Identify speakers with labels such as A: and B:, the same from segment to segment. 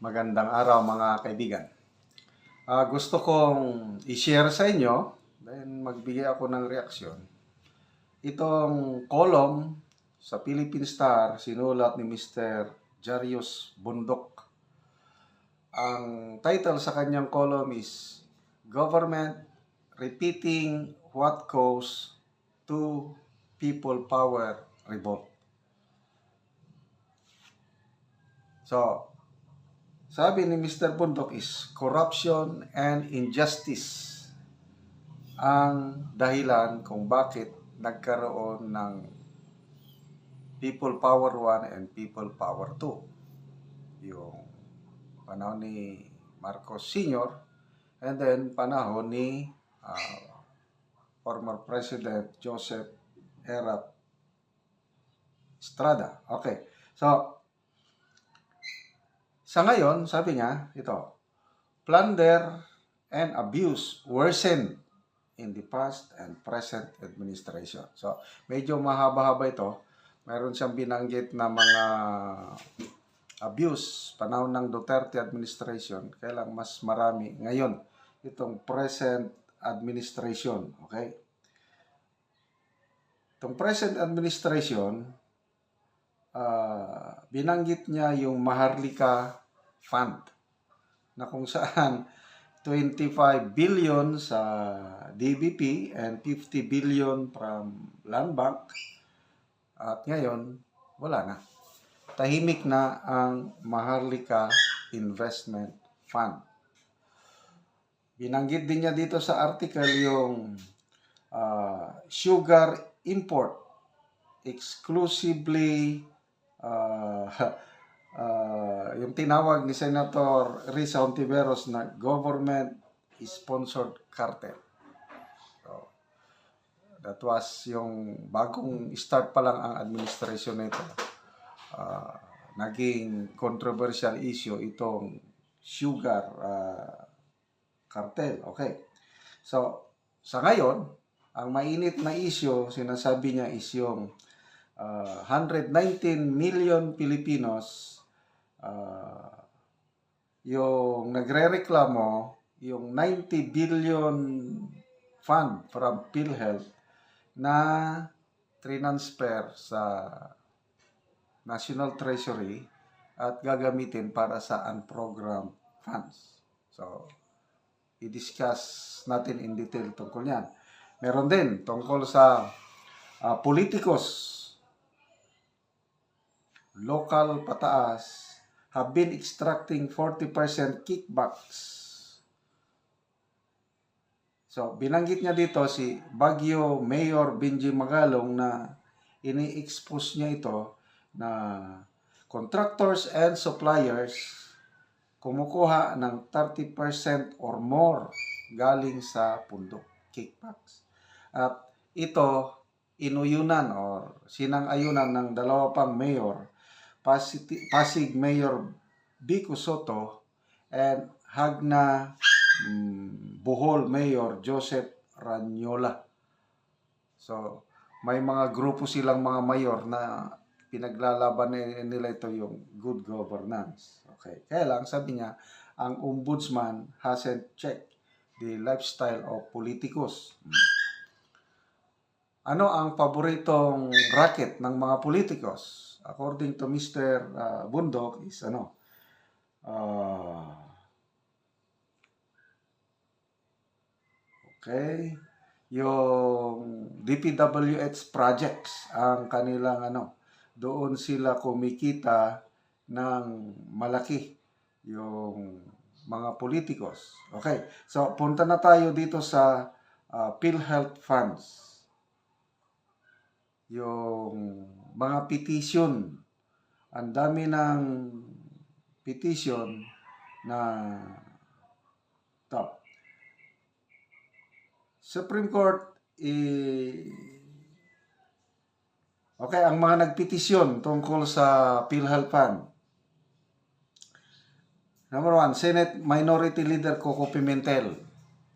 A: Magandang araw mga kaibigan. Gusto kong i-share sa inyo, then magbigay ako ng reaksyon. Itong column sa Philippine Star, sinulat ni Mr. Jarius Bundok. Ang title sa kanyang column is Government Repeating What Caused to People Power Revolt. So, sabi ni Mr. Bundok is corruption and injustice ang dahilan kung bakit nagkaroon ng People Power 1 and People Power 2. Yung panahon ni Marcos Sr. and then panahon ni former President Joseph Erat Estrada. Okay. So, sa ngayon, sabi niya, ito, plunder and abuse worsened in the past and present administration. So, medyo mahaba-haba ito. Mayroon siyang binanggit na mga abuse panahon ng Duterte administration. Kaya lang mas marami ngayon itong present administration. Okay? Itong present administration, binanggit niya yung Maharlika Fund na kung saan 25 billion sa DBP and 50 billion from Land Bank. At ngayon, wala na. Tahimik na ang Maharlika Investment Fund. Binanggit din niya dito sa article yung sugar import exclusively yung tinawag ni Senator Risa Hontiveros na government-sponsored cartel. So, that was yung bagong start pa lang ang administration nito. Naging controversial issue itong sugar cartel. Okay. So, sa ngayon, ang mainit na issue, sinasabi niya is yung 119 million Filipinos yung nagrereklamo yung 90 billion fund from PhilHealth na transfer sa National Treasury at gagamitin para sa unprogrammed funds. So, i-discuss natin in detail tungkol yan. Meron din tungkol sa politikos, local pataas, have been extracting 40% kickbacks. So, binanggit niya dito si Baguio Mayor Benji Magalong na ini-expose niya ito na contractors and suppliers kumukuha ng 30% or more galing sa pundok, kickbacks. At ito, inuyunan or sinang-ayunan ng dalawa pang mayor, Pasig Mayor Vico Soto and Hagna Bohol Mayor Joseph Ranyola. So, may mga grupo silang mga mayor na pinaglalaban nila ito yung good governance. Okay. Kaya lang, sabi niya, ang ombudsman hasn't checked the lifestyle of politicos. Ano ang paboritong racket ng mga politikos? According to Mr. Bundok is okay, yung DPWH projects ang kanilang doon sila kumikita ng malaki yung mga politikos. Okay, so punta na tayo dito sa PhilHealth funds. Yung mga petition, ang dami ng petition na top. Supreme Court, okay, ang mga nagpetisyon tungkol sa PhilHealth Fund. Number 1, Senate Minority Leader Coco Pimentel.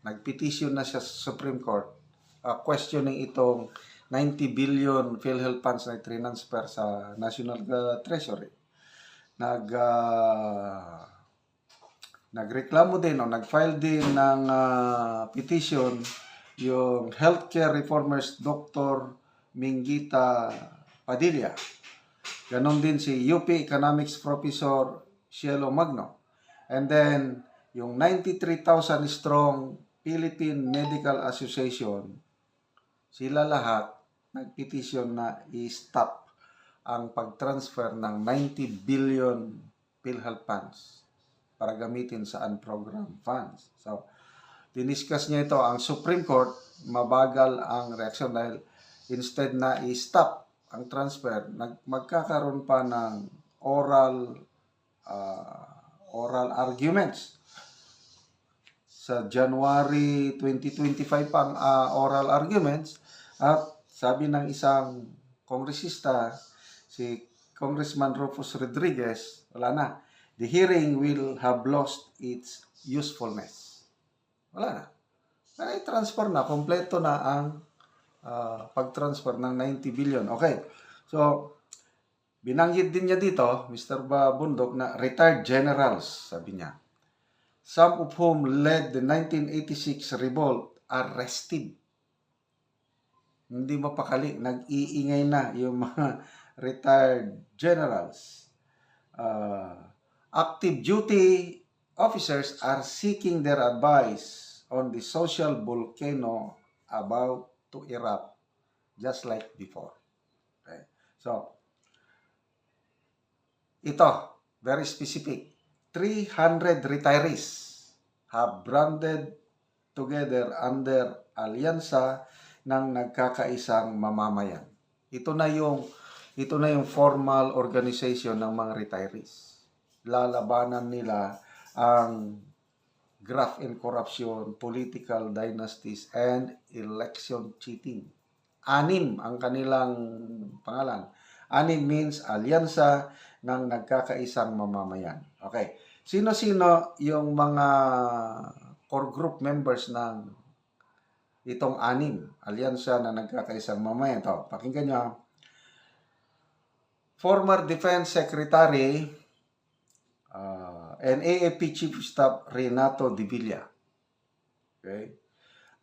A: Nagpetisyon na siya sa Supreme Court questioning itong 90 billion PhilHealth funds na transfer sa National Treasury. nagreklamo din o nag-file din ng petition yung healthcare reformers Dr. Mingita Padilla. Ganon din si UP Economics Professor Cielo Magno. And then, yung 93,000 strong Philippine Medical Association, sila lahat nagpetisyon na i-stop ang pag-transfer ng 90 billion PhilHealth funds para gamitin sa unprogrammed funds. So, diniscuss niya ito. Ang Supreme Court, mabagal ang reaksyon dahil instead na i-stop ang transfer, magkakaroon pa ng oral arguments. Sa January 2025 pang oral arguments at sabi ng isang kongresista, si Congressman Rufus Rodriguez, wala na. The hearing will have lost its usefulness. Wala na. I-transfer na, kompleto na ang pag-transfer ng 90 billion. Okay. So, binanggit din niya dito, Mr. Bundok, na retired generals, sabi niya. Some of whom led the 1986 revolt arrested. Hindi mapakali, nag-iingay na yung mga retired generals. Active duty officers are seeking their advice on the social volcano about to erupt, just like before. Okay. So, ito, very specific. 300 retirees have branded together under alyansa ng nagkakaisang mamamayan. Ito na yung formal organization ng mga retirees. Lalabanan nila ang graft and corruption, political dynasties, and election cheating. 6 ang kanilang pangalan. 6 means alyansa ng nagkakaisang mamamayan. Okay. Sino-sino yung mga core group members ng itong 6 alyansa na nagkakaisang mamamayan? Ito, pakinggan nyo. Former Defense Secretary and AFP Chief of Staff Renato de Villa. Okay.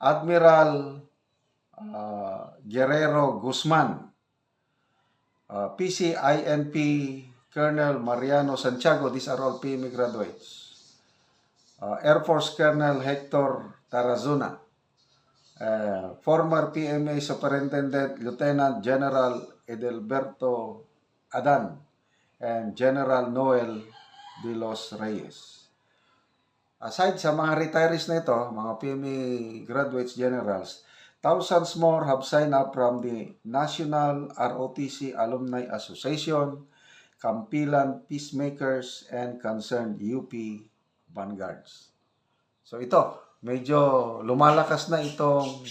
A: Admiral Guerrero Guzman. PCINP Colonel Mariano Santiago. These are all PME graduates. Air Force Colonel Hector Tarazona. Former PMA Superintendent Lieutenant General Edelberto Adan and General Noel de los Reyes. Aside sa mga retirees na ito, mga PMA graduates generals, thousands more have signed up from the National ROTC Alumni Association, Kampilan Peacemakers, and concerned UP Vanguards. So ito, medyo lumalakas na itong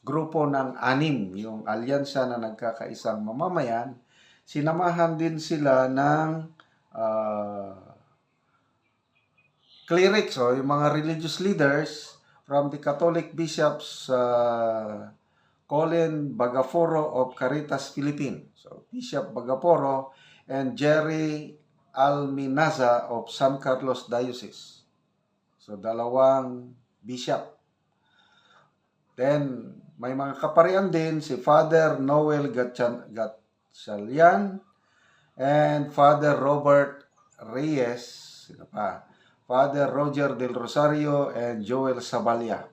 A: grupo ng 6, yung alyansa na nagkakaisang mamamayan. Sinamahan din sila ng clerics, o yung mga religious leaders from the Catholic bishops, Colin Bagaforo of Caritas Philippines. So, Bishop Bagaforo and Jerry Alminaza of San Carlos Diocese. So, 2 bishop. Then, may mga kaparian din si Father Noel Gatchalian and Father Robert Reyes, sino pa? Father Roger del Rosario and Joel Sabalia.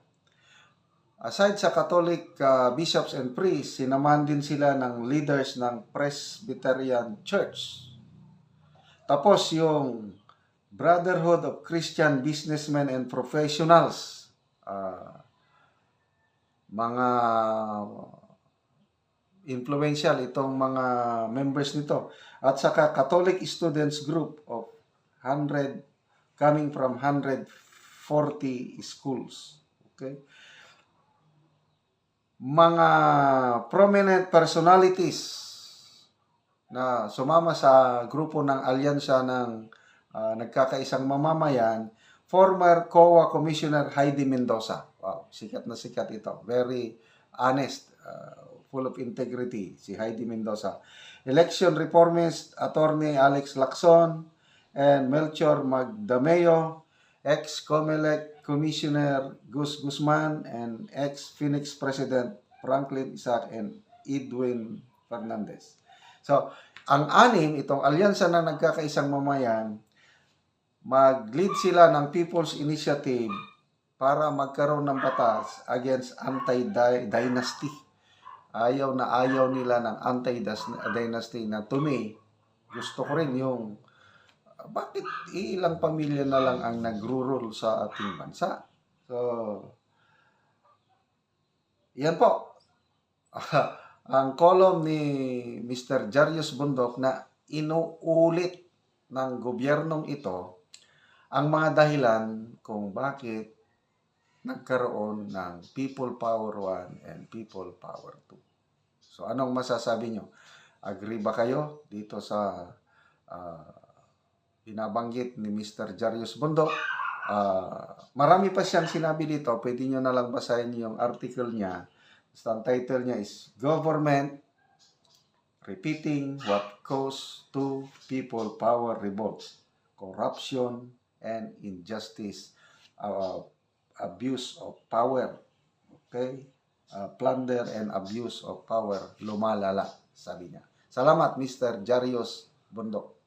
A: Aside sa Catholic bishops and priests, sinamahan din sila ng leaders ng Presbyterian Church. Tapos yung Brotherhood of Christian Businessmen and Professionals, mga influential itong mga members nito. At saka Catholic Students Group of 100, coming from 140 schools. Okay? Mga prominent personalities na sumama sa grupo ng alyansa ng nagkakaisang mamamayan, former COA Commissioner Heidi Mendoza. Wow, sikat na sikat ito. Very honest, full of integrity, si Heidi Mendoza. Election reformist attorney Alex Lacson and Melchor Magdameo, ex-COMELEC Commissioner Gus Guzman, and ex-Phoenix President Franklin Isaac and Edwin Fernandez. So, ang anim, itong alyansa na nagkakaisang mamayan, mag-lead sila ng People's Initiative para magkaroon ng batas against anti-dynasty. Ayaw na ayaw nila ng anti-dynasty na to me. Gusto ko rin yung bakit ilang pamilya na lang ang nagro-rule sa ating bansa. So, yan po. Ang column ni Mr. Jarius Bundok na inuulit ng gobyernong ito ang mga dahilan kung bakit nagkaroon ng People Power 1 and People Power 2. So, anong masasabi nyo? Agree ba kayo dito sa binabanggit ni Mr. Jarius Bundok? Marami pa siyang sinabi dito. Pwede nyo na lang basahin yung article niya. Basta ang title niya is Government Repeating What Caused Two People Power Revolts, Corruption and Injustice, Abuse of Power. Okay? Plunder and Abuse of Power lumalala, sabi niya. Salamat, Mr. Jarius Bundok.